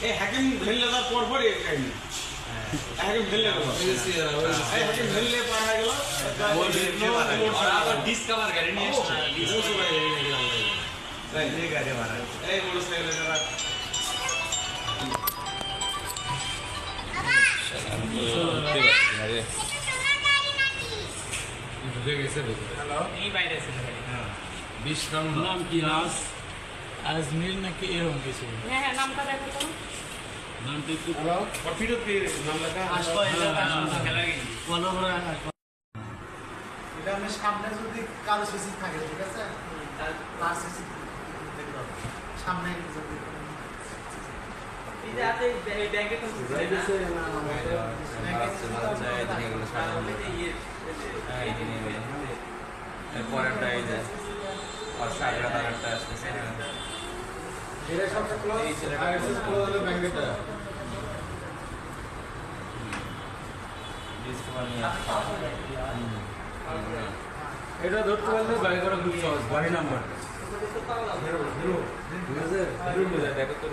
এই হাকিম ভেললে তার পরপরই এই কাহিনী হাকিম ভেললে হাকিম ভেললে পার হয়ে গেল আবার ডিসকাভার গাড়ি নিয়ে এসছে গাড়ি মারা এই মোটরসাইকেল ঢুকে গেছে এই বাইরে ছিল গাড়ি 20 নাম নাম কি আজমির নাকি এরকম কিছু হ্যাঁ হ্যাঁ নামটা দেখো তো নামটা একটু ফিরত কি নাম লেখা আসতো খেলা গেছি ভালো করে এটা আমি সামনে যদি কারো সিসি থাকে ঠিক আছে তার সিসি দেখো সামনে যদি এই যে আপনি ব্যাংকে তো পরেরটা এই যে আর সাগরা তারটা আসছে এর সবটা ক্লোজ এই ছেলেটা ক্লোজ হলো ব্যাংকেটা এটা ধরতে পারলে গাড়ি করা খুব সহজ গাড়ি নাম্বার হিরো হিরো ঠিক আছে হিরো দেখো তো